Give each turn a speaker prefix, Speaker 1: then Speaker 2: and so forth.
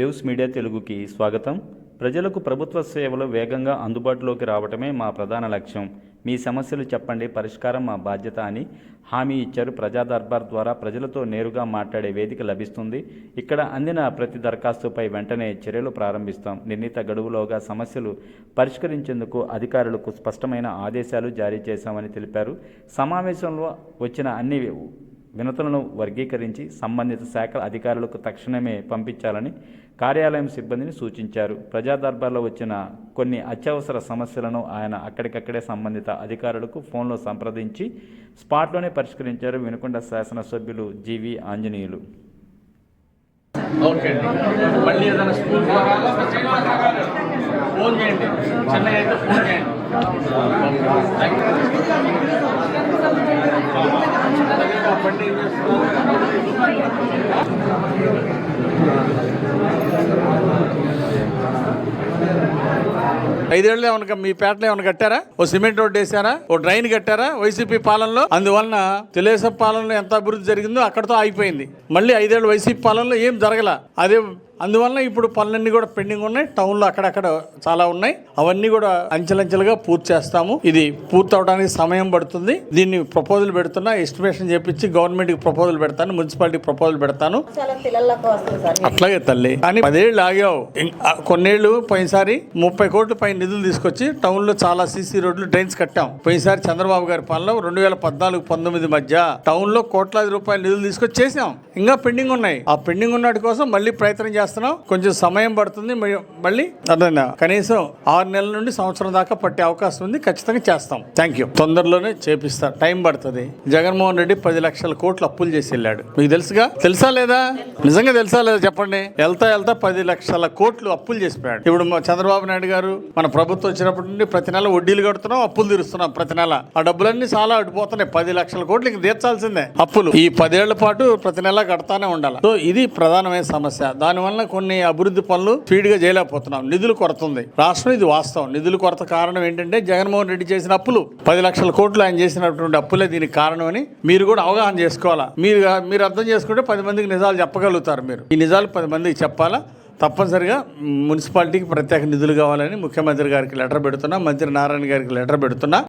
Speaker 1: Lives media తెలుగుకి స్వాగతం. ప్రజలకు ప్రభుత్వ సేవలు వేగంగా అందుబాటులోకి రావటమే మా ప్రధాన లక్ష్యం. మీ సమస్యలు చెప్పండి, పరిష్కారం మా బాధ్యత అని హామీ ఇచ్చారు. ప్రజా దర్బార్ ద్వారా ప్రజలతో నేరుగా మాట్లాడే వేదిక లభిస్తుంది. ఇక్కడ అందిన ప్రతి దరఖాస్తుపై వెంటనే చర్యలు ప్రారంభిస్తాం. నిర్ణీత గడువులోగా సమస్యలు పరిష్కరించేందుకు అధికారులకు స్పష్టమైన ఆదేశాలు జారీ చేశామని తెలిపారు. సమావేశంలో వచ్చిన అన్ని వినతులను వర్గీకరించి సంబంధిత శాఖల అధికారులకు తక్షణమే పంపించాలని కార్యాలయం సిబ్బందిని సూచించారు. ప్రజా దర్బార్లో వచ్చిన కొన్ని అత్యవసర సమస్యలను ఆయన అక్కడికక్కడే సంబంధిత అధికారులకు ఫోన్లో సంప్రదించి స్పాట్లోనే పరిష్కరించారు. వినుకొండ శాసనసభ్యులు జీవి ఆంజనేయులు.
Speaker 2: ఓకే అండి, మళ్ళీ ఏదైనా స్కూల్ ఫోన్ చేయండి, చెన్నై అయితే ఫోన్ చేయండి. బండి ఏం చేస్తున్నారు? 5 ఏళ్ళు ఏమన్నా మీ పేటలో ఏమైనా కట్టారా? ఓ సిమెంట్ రోడ్ వేసారా? ఓ డ్రైన్ కట్టారా వైసీపీ పాలనలో? అందువలన తెలుగుదేశం పాలనలో ఎంత అభివృద్ధి జరిగిందో అక్కడతో ఆగిపోయింది. మళ్ళీ 5 ఏళ్ళు వైసీపీ పాలనలో ఏం జరగల. అదే అందువలన ఇప్పుడు పనులన్నీ కూడా పెండింగ్ ఉన్నాయి. టౌన్లో అక్కడక్కడ చాలా ఉన్నాయి. అవన్నీ కూడా అంచెలంచెలుగా పూర్తి చేస్తాము. ఇది పూర్తి అవడానికి సమయం పడుతుంది. దీన్ని ప్రపోజల్ పెడుతున్నా, ఎస్టిమేషన్ చేపించి గవర్నమెంట్కి ప్రపోజల్ పెడతాను, మున్సిపాలిటీకి ప్రపోజల్ పెడతాను. అట్లాగే తల్లి కానీ 10 ఏళ్ళు ఆగావు. కొన్నేళ్లు పోయినసారి 30 కోట్ల పైన నిధులు తీసుకొచ్చి టౌన్లో చాలా సీసీ రోడ్లు, డ్రైన్స్ కట్టాం. పోయినసారి చంద్రబాబు గారి పాలన 2014-19 మధ్య టౌన్లో కోట్లాది రూపాయల నిధులు తీసుకొచ్చి చేసాం. ఇంకా పెండింగ్ ఉన్నాయి. ఆ పెండింగ్ ఉన్నటి కోసం మళ్ళీ ప్రయత్నం చేస్తున్నాం. కొంచెం సమయం పడుతుంది. మళ్ళీ అర్థమైందా? కనీసం 6 నెలల నుండి సంవత్సరం దాకా పట్టే అవకాశం ఉంది. ఖచ్చితంగా చేస్తాం. Thank you. తొందరలోనే చేపిస్తా. టైం పడుతుంది. జగన్మోహన్ రెడ్డి 10 లక్షల కోట్లు అప్పులు చేసి వెళ్ళాడు. మీకు తెలుసా లేదా? నిజంగా తెలుసా లేదా చెప్పండి. వెళ్తా 10 లక్షల కోట్లు అప్పులు చేసిపోయాడు. ఇప్పుడు చంద్రబాబు నాయుడు గారు మన ప్రభుత్వం వచ్చినప్పటి నుండి ప్రతి నెల వడ్డీలు కడుతున్నాం, అప్పులు తీరుస్తున్నాం. ప్రతి నెల ఆ డబ్బులన్నీ చాలా అడిపోతున్నాయి. 10 లక్షల కోట్లు ఇంక తీర్చాల్సిందే అప్పులు. ఈ 10 ఏళ్ల పాటు ప్రతి నెల కడతానే ఉండాలి. సో ఇది ప్రధానమైన సమస్య. దానివల్ల కొన్ని అభివృద్ధి పనులు స్పీడ్ గా చేయలేకపోతున్నాం. నిధులు కొరత ఉంది రాష్ట్రం. ఇది వాస్తవం. నిధులు కొరత కారణం ఏంటంటే జగన్మోహన్ రెడ్డి చేసిన అప్పులు. 10 లక్షల కోట్లు ఆయన చేసినటువంటి అప్పులే దీనికి కారణం అని మీరు కూడా అవగాహన చేసుకోవాలా. మీరు అర్థం చేసుకుంటే 10 మందికి నిజాలు చెప్పగలుగుతారు. మీరు ఈ నిజాలు 10 మందికి చెప్పాలా. తప్పనిసరిగా మున్సిపాలిటీకి ప్రత్యేక నిధులు కావాలని ముఖ్యమంత్రి గారికి లెటర్ పెడుతున్నా, మంత్రి నారాయణ గారికి లెటర్ పెడుతున్నా.